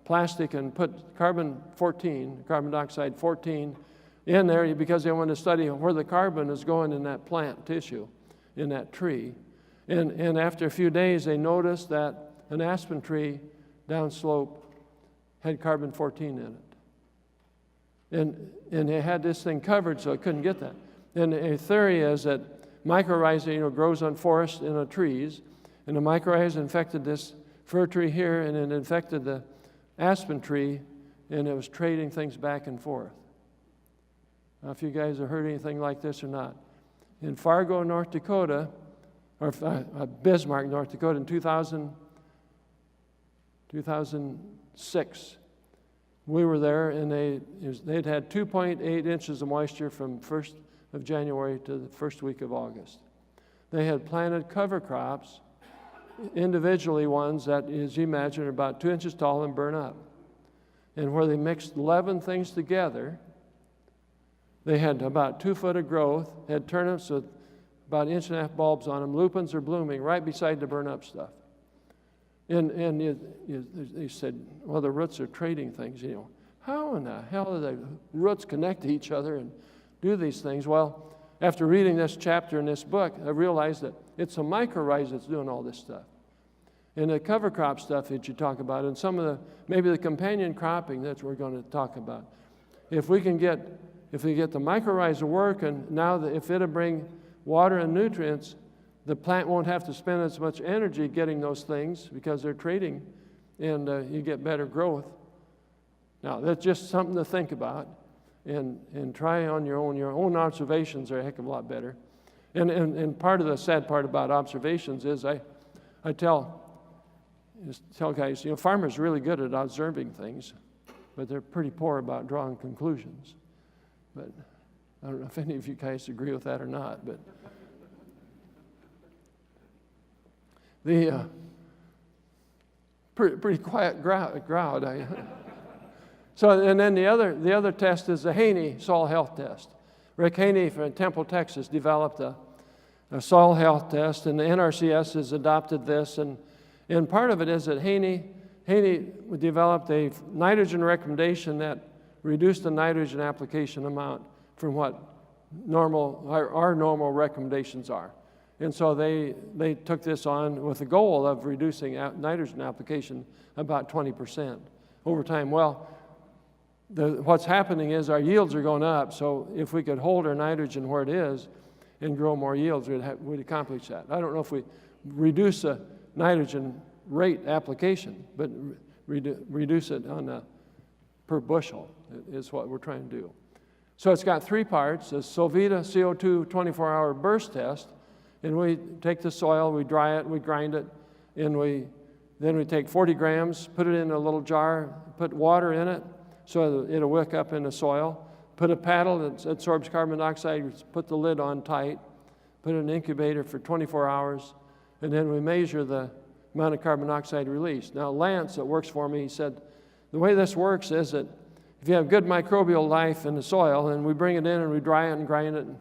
plastic and put carbon dioxide 14, in there because they wanted to study where the carbon is going in that plant tissue, in that tree. And after a few days, they noticed that an aspen tree downslope had carbon 14 in it. And they had this thing covered so it couldn't get that. And a theory is that mycorrhiza, grows on forests and trees, and the mycorrhiza infected this fir tree here, and it infected the aspen tree, and it was trading things back and forth. Now, if you guys have heard anything like this or not. In Fargo, North Dakota, or Bismarck, North Dakota, in 2006, we were there, and they'd had 2.8 inches of moisture from 1st of January to the first week of August. They had planted cover crops, individually ones that, as you imagine, are about 2 inches tall and burn up. And where they mixed 11 things together, they had about 2 foot of growth, had turnips with about 1.5 inch bulbs on them. Lupins are blooming right beside the burn-up stuff. And they said, well, the roots are trading things. How in the hell do the roots connect to each other and do these things? Well, after reading this chapter in this book, I realized that it's a mycorrhiza that's doing all this stuff. And the cover crop stuff that you talk about, and some of maybe the companion cropping that we're going to talk about. If we get the mycorrhiza working, now if it'll bring water and nutrients, the plant won't have to spend as much energy getting those things because they're trading, and you get better growth. Now, that's just something to think about and try on your own. Your own observations are a heck of a lot better. And part of the sad part about observations is I tell guys, farmers are really good at observing things, but they're pretty poor about drawing conclusions. But I don't know if any of you guys agree with that or not, but the pretty quiet crowd. So, and then the other test is the Haney soil health test. Rick Haney from Temple, Texas, developed a soil health test, and the NRCS has adopted this. And part of it is that Haney developed a nitrogen recommendation that reduced the nitrogen application amount from what our normal recommendations are. And so they took this on with the goal of reducing nitrogen application about 20% over time. Well, what's happening is our yields are going up, so if we could hold our nitrogen where it is and grow more yields, we'd accomplish that. I don't know if we reduce the nitrogen rate application, but reduce it on a per bushel is what we're trying to do. So it's got 3 parts: a Solvita CO2 24-hour burst test, and we take the soil, we dry it, we grind it, and then we take 40 grams, put it in a little jar, put water in it so it'll wick up in the soil, put a paddle that absorbs carbon dioxide, put the lid on tight, put it in an incubator for 24 hours, and then we measure the amount of carbon dioxide released. Now, Lance, that works for me, he said, the way this works is that if you have good microbial life in the soil, and we bring it in and we dry it and grind it and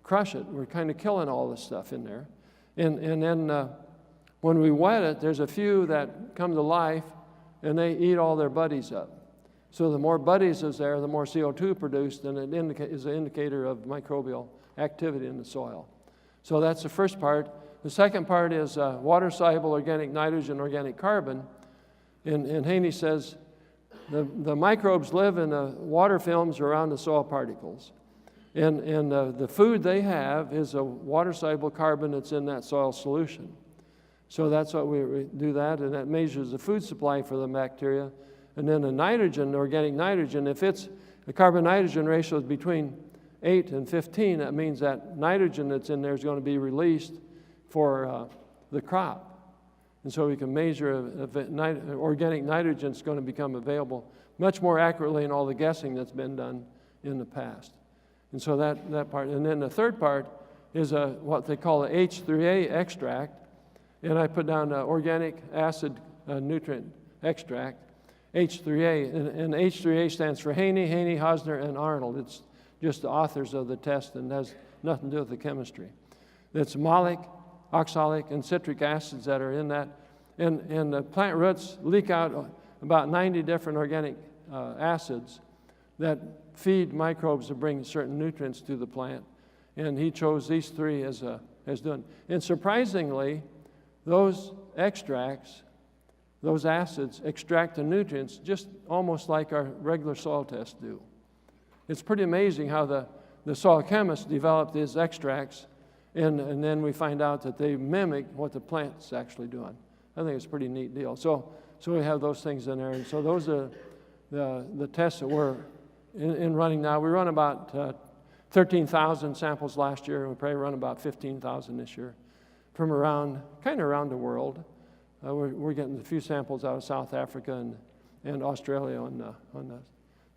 crush it, we're kind of killing all this stuff in there. And then when we wet it, there's a few that come to life, and they eat all their buddies up. So the more buddies is there, the more CO2 produced, and it is an indicator of microbial activity in the soil. So that's the first part. The second part is water-soluble organic nitrogen, organic carbon. And Haney says the microbes live in the water films around the soil particles. And the food they have is a water-soluble carbon that's in that soil solution. So that's what we do that, and that measures the food supply for the bacteria. And then the nitrogen, organic nitrogen, if it's the carbon-nitrogen ratio is between 8 and 15, that means that nitrogen that's in there is going to be released for the crop. And so we can measure if organic nitrogen is going to become available much more accurately in all the guessing that's been done in the past. And so that part. And then the third part is what they call a H3A extract. And I put down organic acid nutrient extract, H3A. And H3A stands for Haney, Hosner, and Arnold. It's just the authors of the test and has nothing to do with the chemistry. It's malic, oxalic, and citric acids that are in that. And the plant roots leak out about 90 different organic acids that feed microbes to bring certain nutrients to the plant. And he chose these three as doing. And surprisingly, those extracts, those acids, extract the nutrients just almost like our regular soil tests do. It's pretty amazing how the soil chemists develop these extracts, and then we find out that they mimic what the plant's actually doing. I think it's a pretty neat deal. So we have those things in there, and so those are the tests that we're in running now. We run about 13,000 samples last year, and we probably run about 15,000 this year from kind of around the world. We're getting a few samples out of South Africa and Australia on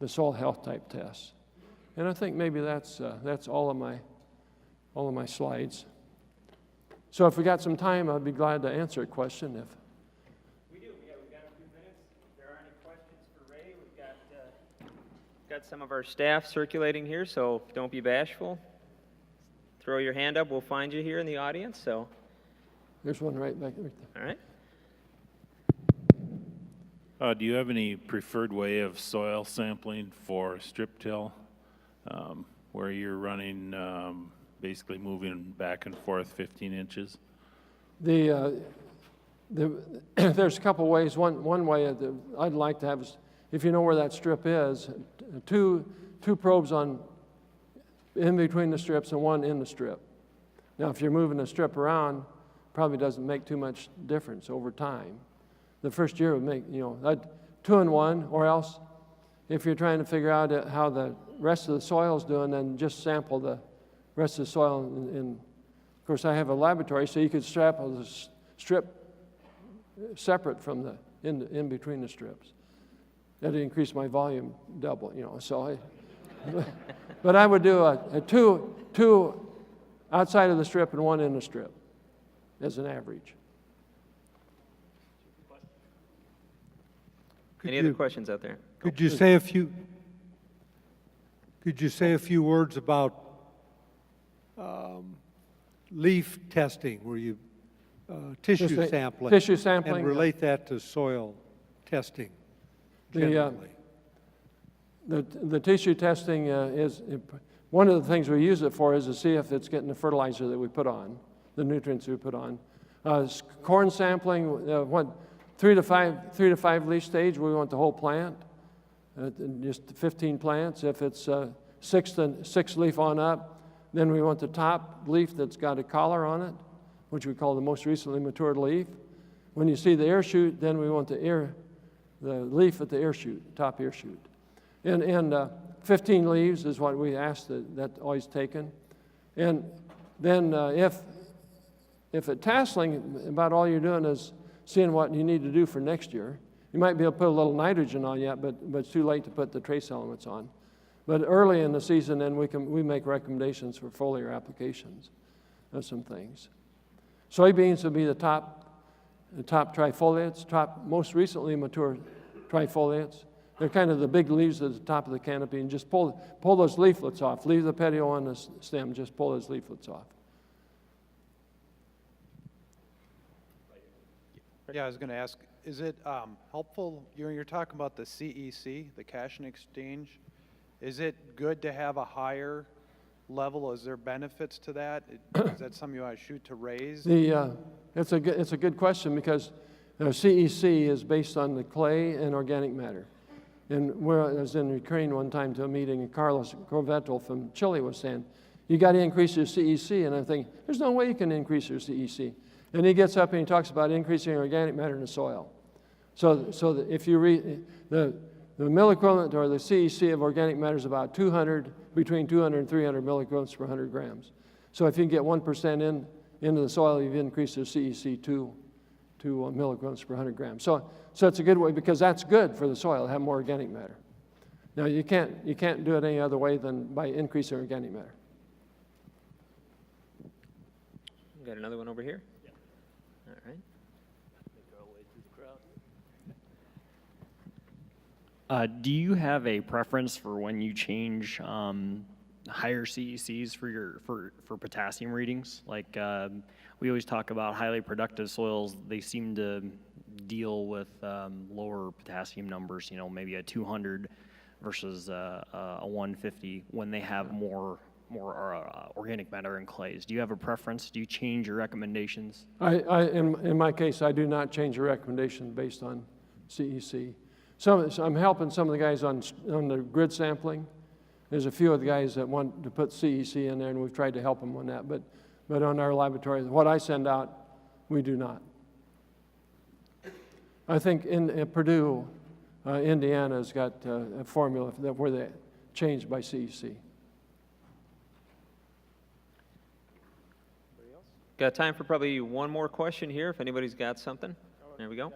the soil health type tests. And I think maybe that's all of my slides. So if we got some time, I'd be glad to answer a question. If we do, yeah, we've got a few minutes. If there are any questions for Ray, we've got some of our staff circulating here, so don't be bashful. Throw your hand up. We'll find you here in the audience. So there's one right back there. All right. Do you have any preferred way of soil sampling for strip-till, where you're running, basically moving back and forth 15 inches? There's a couple ways. One way that I'd like to have is, if you know where that strip is, two probes in between the strips and one in the strip. Now, if you're moving the strip around, probably doesn't make too much difference over time. The first year would make, 2 in 1, or else if you're trying to figure out how the rest of the soil is doing, then just sample the rest of the soil. And of course, I have a laboratory, so you could sample the strip separate from in between the strips. That'd increase my volume double, So, but I would do a two outside of the strip and 1 in the strip as an average. Any other questions out there? Could you say a few words about leaf testing, where you tissue sampling, and relate that to soil testing generally? The tissue testing is one of the things we use it for, is to see if it's getting the fertilizer that we put on, the nutrients we put on. Corn sampling, 3 to 5 leaf stage, we want the whole plant, just 15 plants. If it's 6 leaf on up, then we want the top leaf that's got a collar on it, which we call the most recently matured leaf. When you see the ear shoot, then we want the leaf at the ear shoot, top ear shoot. And 15 leaves is what we ask that's always taken. And then if at tasseling, about all you're doing is seeing what you need to do for next year. You might be able to put a little nitrogen on yet, but it's too late to put the trace elements on. But early in the season, then we make recommendations for foliar applications of some things. Soybeans would be the top trifoliates, most recently mature trifoliates. They're kind of the big leaves at the top of the canopy, and just pull those leaflets off. Leave the petiole on the stem, just pull those leaflets off. Yeah, I was going to ask, is it helpful, you're talking about the CEC, the cash and exchange, is it good to have a higher level? Is there benefits to that? Is that something you want to shoot to raise? It's a good question, because CEC is based on the clay and organic matter. And I was in Ukraine one time to a meeting, and Carlos Corvettel from Chile was saying, you got to increase your CEC. And I'm thinking, there's no way you can increase your CEC. And he gets up and he talks about increasing organic matter in the soil. So that if you read, the the mill equivalent or the CEC of organic matter is about 200, between 200 and 300 mill equivalents per 100 grams. So if you can get 1% into the soil, you've increased the CEC to mill equivalents per 100 grams. So it's a good way, because that's good for the soil, to have more organic matter. Now, you can't do it any other way than by increasing organic matter. Got another one over here? Yeah. All right. Do you have a preference for when you change higher CECs for potassium readings? Like we always talk about highly productive soils. They seem to deal with lower potassium numbers. You know, maybe a 200 versus a 150 when they have more organic matter in clays. Do you have a preference? Do you change your recommendations? In my case, I do not change the recommendation based on CEC. So I'm helping some of the guys on the grid sampling. There's a few of the guys that want to put CEC in there, and we've tried to help them on that. But on our laboratory, what I send out, we do not. I think in Purdue, Indiana's got a formula where they change by CEC. Got time for probably one more question here, if anybody's got something. There we go.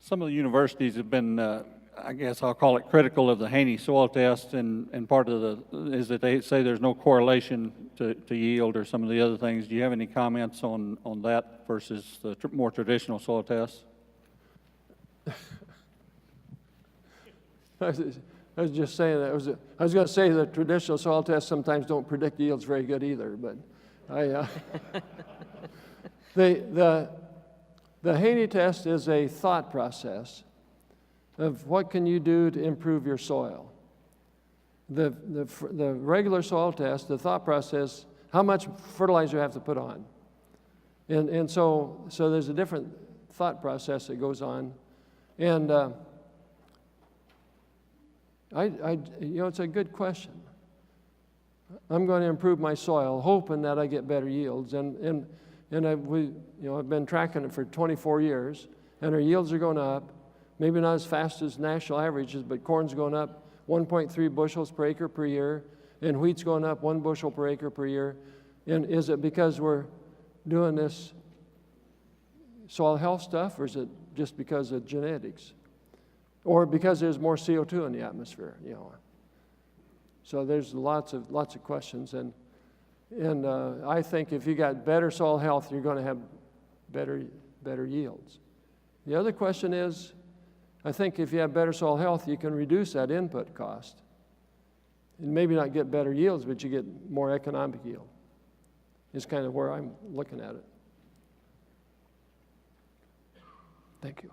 Some of the universities have been, I guess I'll call it critical of the Haney soil test, and part of is that they say there's no correlation to yield or some of the other things. Do you have any comments on that versus the more traditional soil tests? I was just saying that I was going to say that traditional soil tests sometimes don't predict yields very good either, but the Haney test is a thought process of what can you do to improve your soil. The regular soil test, the thought process, how much fertilizer you have to put on. And so there's a different thought process that goes on. And it's a good question. I'm going to improve my soil, hoping that I get better yields. And I've been tracking it for 24 years, and our yields are going up. Maybe not as fast as national averages, but corn's going up 1.3 bushels per acre per year, and wheat's going up 1 bushel per acre per year. And is it because we're doing this soil health stuff, or is it just because of genetics? Or because there's more CO2 in the atmosphere, So there's lots of questions, and I think if you got better soil health, you're going to have better yields. The other question is, I think if you have better soil health, you can reduce that input cost. And maybe not get better yields, but you get more economic yield. Is kind of where I'm looking at it. Thank you.